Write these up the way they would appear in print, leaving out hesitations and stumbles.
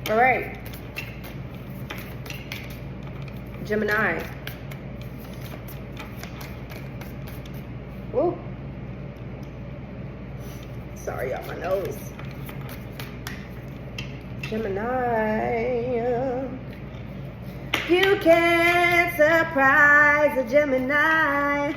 All right. Gemini. Whoa. Sorry, on my nose. Gemini. You can't surprise a Gemini.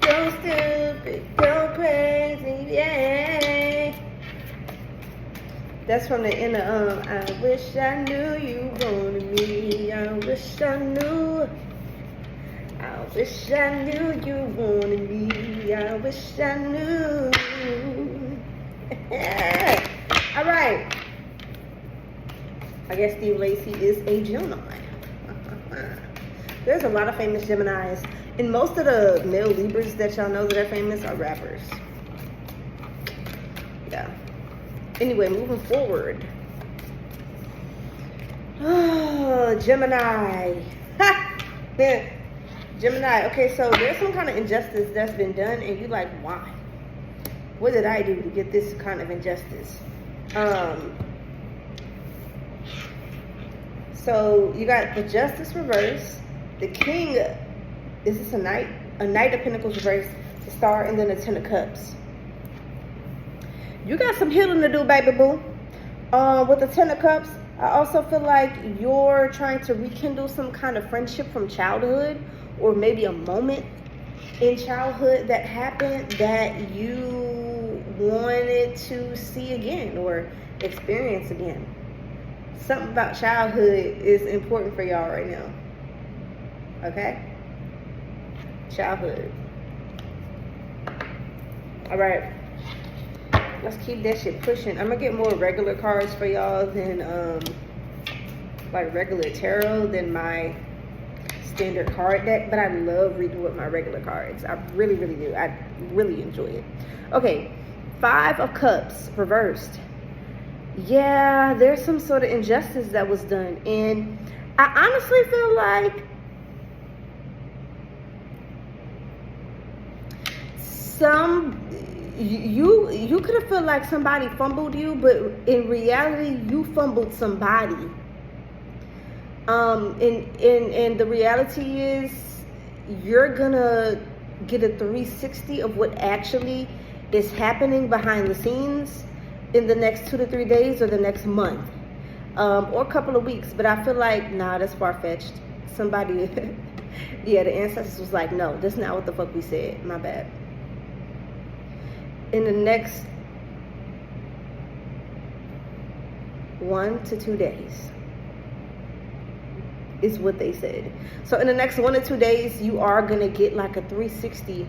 Go stupid, go crazy, yeah. That's from the inner I wish I knew you wanted me. I wish I knew. I wish I knew you wanted me. I wish I knew. All right. I guess Steve Lacy is a Gemini. There's a lot of famous Geminis. And most of the male Libras that y'all know that are famous are rappers. Yeah. Anyway, moving forward. Oh, Gemini. Ha! Yeah. Gemini. Okay, so there's some kind of injustice that's been done, and you like, why? What did I do to get this kind of injustice? So you got the Justice reverse, the King. Is this a Knight? A Knight of Pentacles reverse, the Star, and then the Ten of Cups. You got some healing to do, baby boo. With the Ten of Cups, I also feel like you're trying to rekindle some kind of friendship from childhood, or maybe a moment in childhood that happened that you wanted to see again or experience again. Something about childhood is important for y'all right now. Okay? Childhood. All right. Let's keep that shit pushing. I'm gonna get more regular cards for y'all than like regular tarot than my standard card deck, but I love reading with my regular cards. I really, really do. I really enjoy it. Okay, Five of Cups reversed. Yeah, there's some sort of injustice that was done, and I honestly feel like you could have felt like somebody fumbled you, but in reality you fumbled somebody. And the reality is you're gonna get a 360 of what actually is happening behind the scenes in the next 2 to 3 days or the next month, or a couple of weeks. But I feel like, nah, that's far-fetched. Somebody yeah, the ancestors was like, no, that's not what the fuck we said, my bad. In the next 1 to 2 days is what they said. So in the next 1 or 2 days, you are gonna get like a 360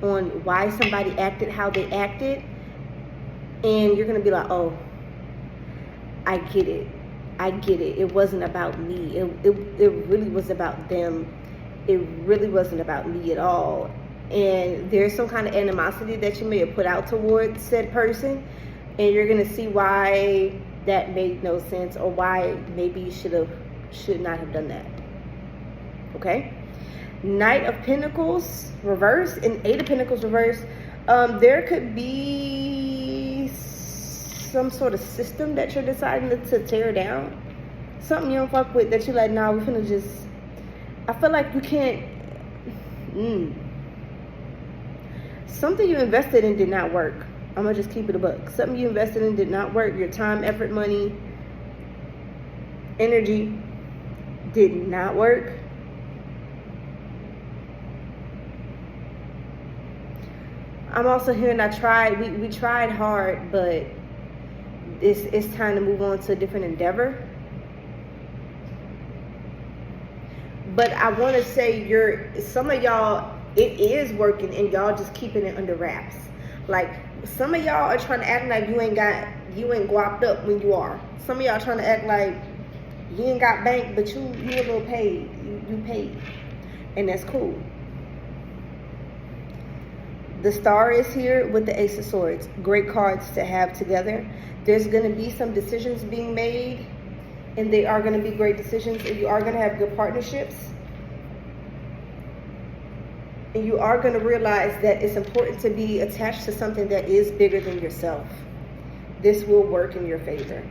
on why somebody acted how they acted, and you're gonna be like, oh, I get it. It wasn't about me. It really was about them. It really wasn't about me at all. And there's some kind of animosity that you may have put out towards said person, and you're gonna see why that made no sense, or why maybe you should not have done that. Okay? Knight of Pentacles reverse and Eight of Pentacles reverse. There could be some sort of system that you're deciding to tear down. Something you don't fuck with that you're like, nah, we're finna just. I feel like you can't. Something you invested in did not work. I'm gonna just keep it a buck. Something you invested in did not work. Your time, effort, money, energy did not work. I'm also hearing we tried hard, but it's time to move on to a different endeavor. But I want to say some of y'all, it is working, and y'all just keeping it under wraps. Like, some of y'all are trying to act like you ain't guapped up when you are. Some of y'all trying to act like you ain't got bank, but you a little paid. You paid, and that's cool. The Star is here with the Ace of Swords. Great cards to have together. There's going to be some decisions being made, and they are going to be great decisions, and you are going to have good partnerships. And you are going to realize that it's important to be attached to something that is bigger than yourself. This will work in your favor.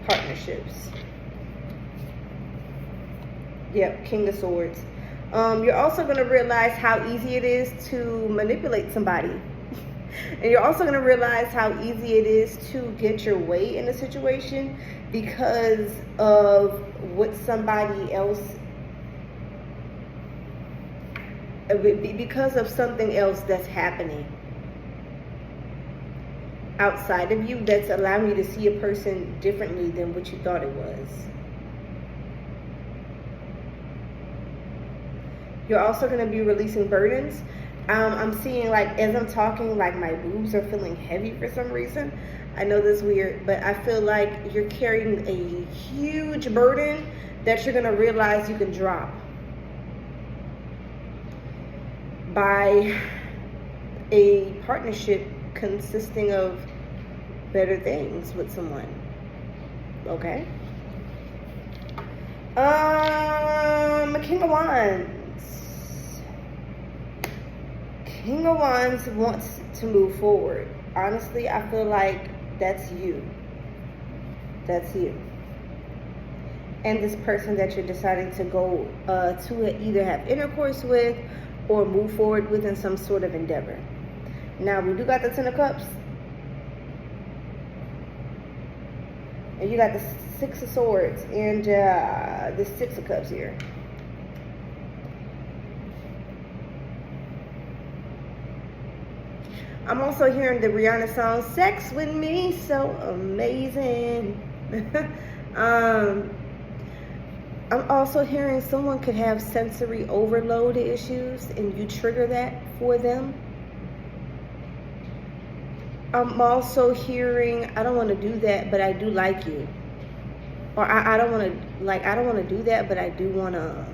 Partnerships. Yep, King of Swords. You're also going to realize how easy it is to manipulate somebody. And you're also going to realize how easy it is to get your way in a situation because of what somebody else, because of something else that's happening outside of you that's allowing you to see a person differently than what you thought it was. You're also going to be releasing burdens. I'm seeing, like, as I'm talking, like, my boobs are feeling heavy for some reason. I know that's weird, but I feel like you're carrying a huge burden that you're going to realize you can drop by a partnership consisting of better things with someone. Okay? King of Wands. King of Wands wants to move forward. Honestly, I feel like that's you. That's you. And this person that you're deciding to go to either have intercourse with or move forward with in some sort of endeavor. Now, we do got the Ten of Cups. And you got the Six of Swords and the Six of Cups here. I'm also hearing the Rihanna song, Sex With Me, so amazing. I'm also hearing someone could have sensory overload issues and you trigger that for them. I'm also hearing, I don't want to do that, but I do like you. Or I don't want to, like, I don't want to do that, but I do want to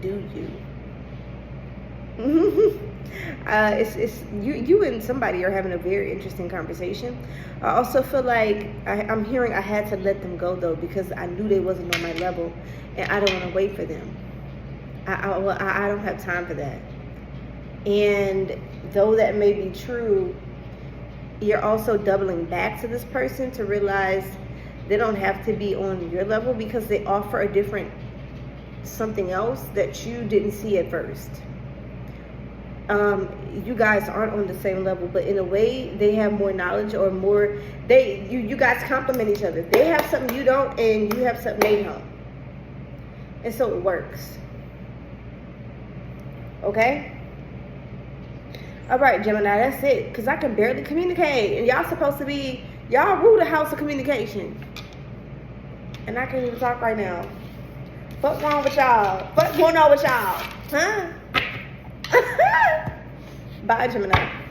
do you. It's you and somebody are having a very interesting conversation. I also feel like I'm hearing I had to let them go though because I knew they wasn't on my level, and I don't want to wait for them. I don't have time for that. And though that may be true, you're also doubling back to this person to realize they don't have to be on your level because they offer a different something else that you didn't see at first. You guys aren't on the same level, but in a way they have more knowledge or more, you guys complement each other. They have something you don't and you have something they don't, and so it works. Okay, all right, Gemini, that's it, because I can barely communicate and y'all supposed to be, y'all rule the house of communication and I can't even talk right now. What's wrong with y'all? What's going on with y'all? Huh? Bye, Gemini.